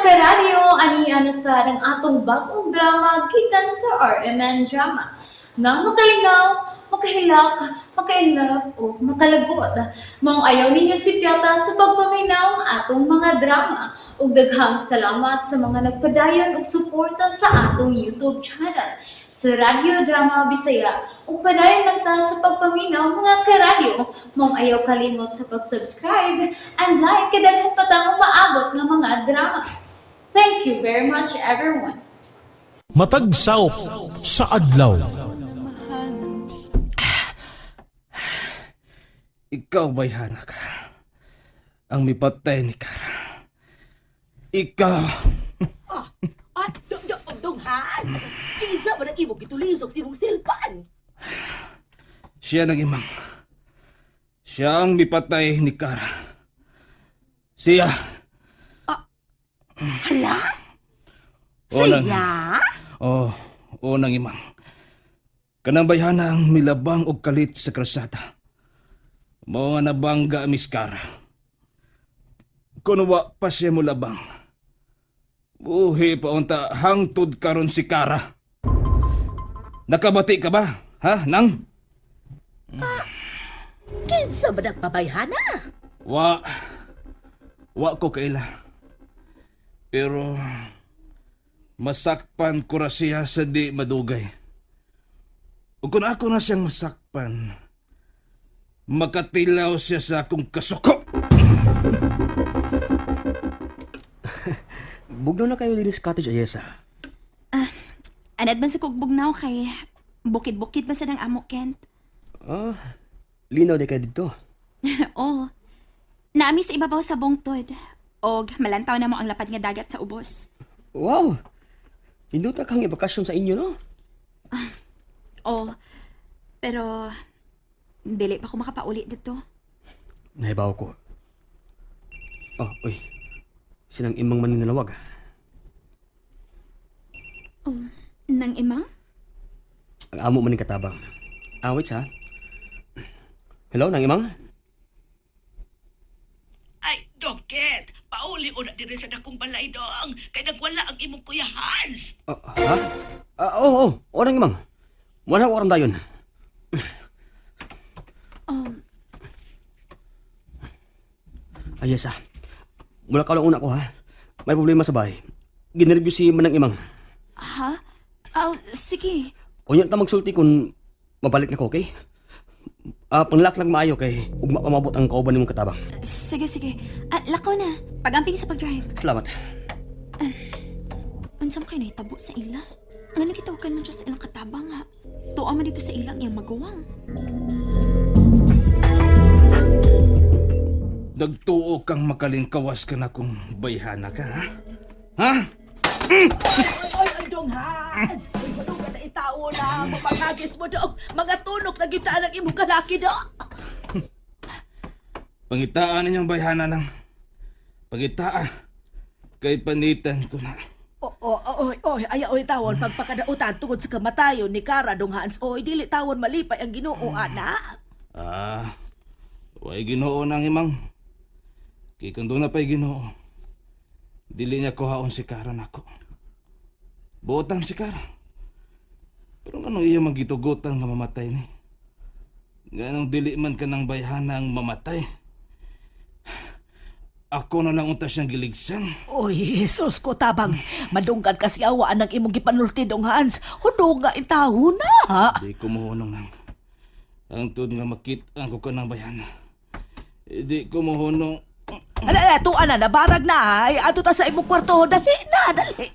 karadyo, ani-ana sa ng atong bagong drama gikan sa RMN Drama. Nga makalingaw, makahilak, makailove, o makalagot. Maong ayaw ninyo si Piata sa pagpaminaw ang atong mga drama. Ug daghang salamat sa mga nagpadayon ug suporta sa atong YouTube channel sa Radyo Drama Bisaya. Ug padayon lang ta sa pagpaminaw mga karadyo. Maong ayaw kalimot sa pag-subscribe and like kadaghan pa tang maabot ng mga drama. Thank you very much everyone. Matagsaw sa adlaw. Ikaw ba'y hanak? Ang mipatay ni Kara. Ikaw. Dunghan! Kinsa ba nang imong gitulisok sa imong silpan? Siya nag-imang. Siya ang mipatay ni Kara. Siya. Hala? Unang- Siya? Unang imang. Kanang bayhana ang milabang og kalit sa krasada. Mao nga nabangga Miss Kara. Kung wa pa siya mo labang. Buhi pa unta hangtod karon si Kara. Nakabati ka ba? Ha, nang? Kinsa ba nagpabayhana? Wa ko kaila. Pero masakpan ko ra siya sa di madugay. Ug kung ako na siyang masakpan, makatilaw siya sa akong kasuko. Bugnaw na kayo din sa cottage, Ayesa. Anad man sa kugbugnaw kay bukid-bukid ba sa ng amo, Kent? Linaw di kayo dito. Oo. Naami sa ibabaw sa bungtod. Og malantaw na mo ang lapad nga dagat sa ubos. Wow! Hinduta kang ibakasyon sa inyo, no? Oo. Pero dili pa ko makapauli dito. Nahibaw ko. Uy. Sinang imang maninalawag. Oh, nang imang? Ang amo maning katabang. Wait ha? Hello, nang imang? Ay, Doket! Pauli o na din sa dakong balay dong. Kaya nagwala ang imong kuya Hans. Ha? Oo, nang imang. Wala ko oram dayon. Ayesa. Mula ka lang una ko, ha? May problema sa bahay. Ginervyo si Manang Imang. Ha? Sige. Unya ta magsulti kung mabalik na ko, okay? Panglaklag maayo kay ugma ka mabot ang kauban nimong katabang. Sige. Lakaw na. Pagamping sa pag-drive. Salamat. Unsam kayo nahitabo sa ila? Nga nagitawagan man siya sa ilang katabang, ha? Tuwa man dito sa ilang iyang magawang. Nagtuo kang makalingkawas ka na kung bayhana ka, ha? Ha? Ay, Dunghan! Uy, manong ka na itao na mapangagis mo dong. Mga tunok na gitaan ng imong kalaki do. Pangitaan ninyong bayhana ng pangitaan. Kay panitan ko na. Oy, ayaw tawon pagpakadautan tungod sa kamatayon ni Kara Dunghans. Oy, dili tawon malipay ang Ginoo ana. Way Ginoo nang imang. Kay kung doon na pa'y Ginoo, dili niya kuhaon si Kara nako. Buotan si Kara. Pero ano iya magitugutan nga mamatay ni? Ganong dili man ka ng bayhana ang mamatay. Ako na lang unta siyang giligsan. Oy, Jesus ko tabang. Madunggan kasi awaan ng imong gipanulti Dunghans. Hudo nga itaho na. Di ko mohonong nang. Ang tuod nga makit-an ko ka ng bayhana. Di ko mohonong. Ala, tuan na, nabarag na. Ay, ato ta sa imong kwarto. Dali na, dali.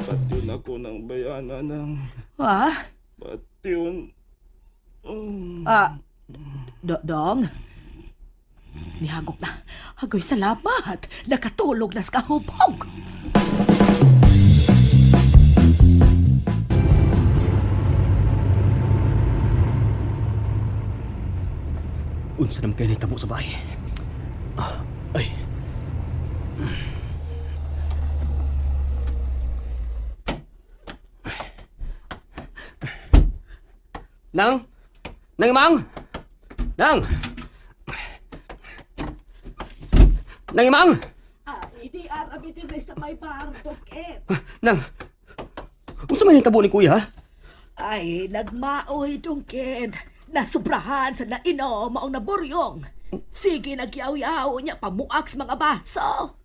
Patyon ako ng bayana ng... Ha? Patyon. Dong? Nihagok na. Agoy, salamat. Nakatulog na sa kahubog. Unsa naman kayo nahitabo sa bahay? Ay. Nang Imang! Nang Imang! Hindi arabi din sa may bar, Dongkit. Nang, unsa man hitabo ni kuya, ha? Ay, nagmaoy, Dongkit. Nasubrahan sa nainom maong naburyong. Sige, nagyaw-yaw niya pamuak sa mga baso.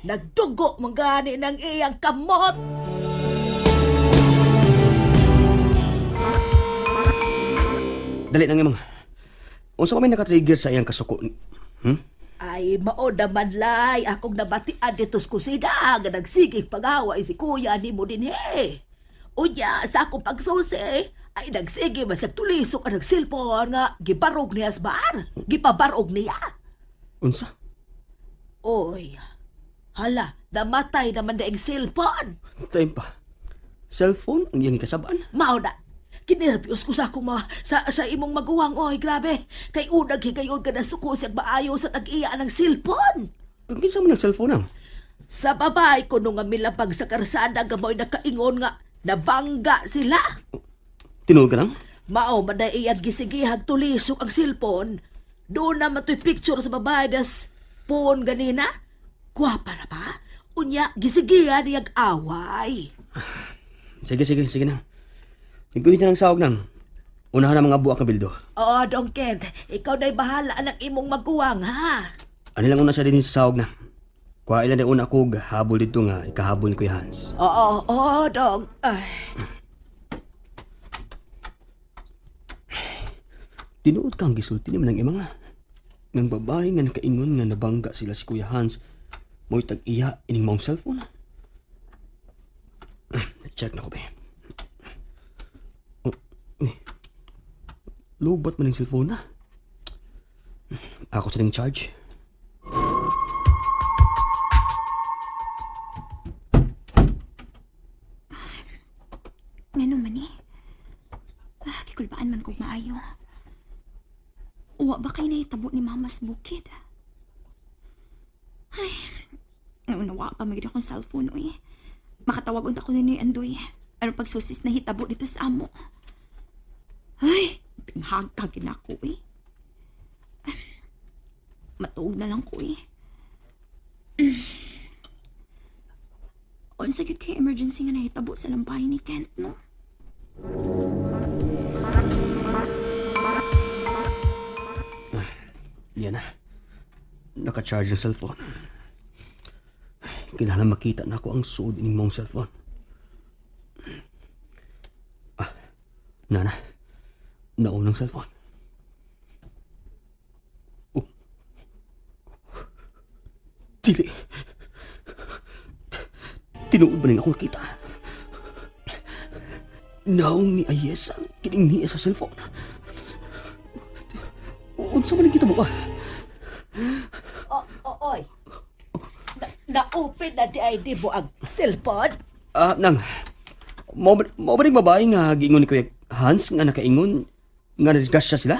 Nagdugo mong gani ng iyang kamot. Dali nang imong. Unsa man naka-trigger sa iyang kasuko? Ay, mao naman lay, akong nabatian dito sa kusina, nga nagsigig pag-away si kuya ni mo din Unya, sa akong pagsusi, ay nagsige ba siya tulisok ang nagsilpon nga gibarog niya sa bar. Gipabarog niya. Unsa? Oy, hala, namatay naman na ang silpon. Time pa. Cellphone ang iyang kasabaan. Mao na, kinirpios ko sa akong sa imong maguwang, oy, grabe. Kay unag higayon ka na suko siyang maayo sa tag-iya ng silpon. Ang kinsa man ang cellphone ang? Sa babae ko nung nga milabag sa karsada gamoy nakaingon nga nabangga sila. Tinuod ka lang? Mao man na iyang gisigihag tulisok ang silpon. Doon na matoy picture sa babae das phone ganina. Gwapa na ba? Unya, gisigihan niyag away. Sige na. Simpihin na ng sahog nang. Unahan na mga buwak na bildo. Oo, Dongkit. Ikaw na'y bahala ng imong maguwang, ha? Ano lang una siya din sa sahog na. Kuha ilan na una kog habol dito nga ikahabol ni Kuya Hans. Oo, Dong. Ay. Tinuod kang gisulti ni manang imang. Nang babae nga nakaingon nga nabangga sila si Kuya Hans. Mo'y tag-iya ining maong cellphone. Check na ko ba? Lobat man ang cellphone na. Ako sa ning charge. Ngano man eh? Kikulbaan man kong maayo. Uwa ba kayo nahitabo ni Mama's bukid? Ay, nawa pa magiging akong cellphone, oy. Makatawag unta ko ni Andoy. Pero pagsusis na hitabo dito sa amo. Ay, tinghagkagin ako, eh. Matuog na lang ko, eh. Unsa gid kay emergency nga nahitabo sa lampahin ni Kent, no? Yan na. Naka-charge ang cellphone. Kinahanglan makita na ako ang suod ining mong cellphone. Nana. Naunang cellphone. Oh. Dili. Tinuod ba rin ako nakita? Naong ni Ayesa, kining niya sa cellphone. Unsa man kita mo ba? Oy. Na-open na di ID mo ang cellphone? Nang, mo ba rin babae nga giingon ni Kuya Hans nga nakaingon nga nasgasya sila?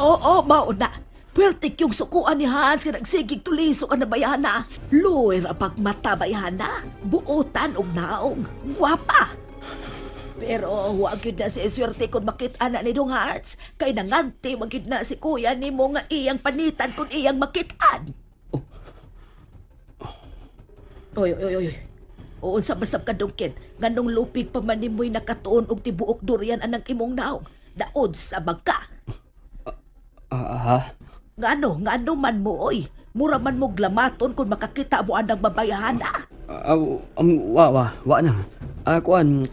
Oo, mauna. Pwerte yung sukuan ni Hans nga nagsigig tulisok ang nabayana. Luwer ang pagmata bayana. Buotan og naong. Guwapa. Pero huwag yun na si swerte kung makita na ni Dong Hans. Kay nanganti wag yun na si kuya ni mo nga iyang panitan kung iyang makitaan. Oy. Oo, sa basab ka Dongkit. Nganong lupig pa man nimoy nakatuon og tibuok durian anang imong naong. Daod sa bagka. Ngano man mo, oy. Mura man mo glamaton kung makakita mo anang babayahan na. Wa na. Kuan,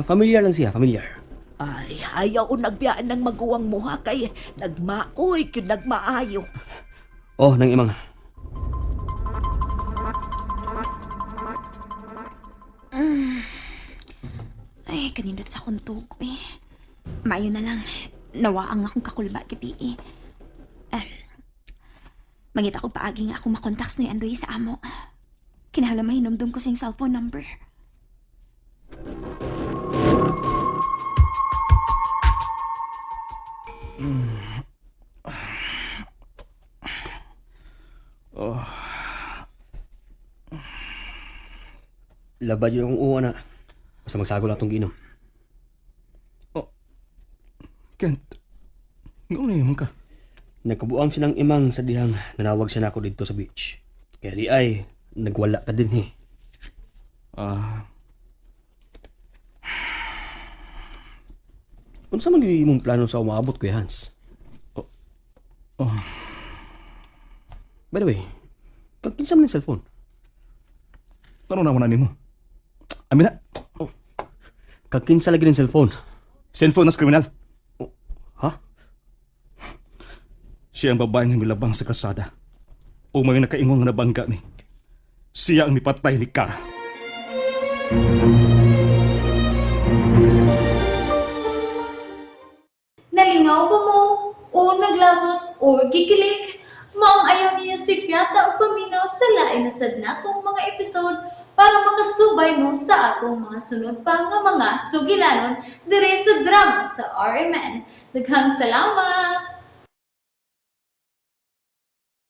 familiar lang siya, familiar. Ay, ayaw o nagbiyaan ng maguwang mo ha kay nagmaoy kyun nagmaayo. Oh, nang imang. Ay, kanindot sa kuntog, eh. Mayo na lang. Nawaang akong kakulba gabi, eh. Mangita ko paagi nga akong makontaks ni Andoy sa amo. Kinahanglan mahinomdom ko sa yung cellphone number. Labad yun akong uwa na. Basta magsago lang itong ginom. Kent, ngayon na yaman ka. Nagkabuang silang imang sa dihang nanawag siya na ako dito sa beach. Kaya di ay, nagwala ka din Ah, Kung sa mga imong plano sa umaabot, Kuya Hans? By the way, pagkinsa man ng cellphone. tanong na mo na nimo. Amin na, Kagkinsa lagi ng cellphone. cellphone nas kriminal. Ha? Siya ang babae nga milabang sa kasada. O may nakaingong nga nabangga ni. Siya ang nipatay ni Kara. Nalingaw ba mo? O naglagot? O gikilik? Maong ayaw niyo si Piata o paminaw sa lain na sad natong mga episode para makasubay mo sa atong mga sunod pa nga mga sugilanon dire sa drama sa RMN. Daghang salamat!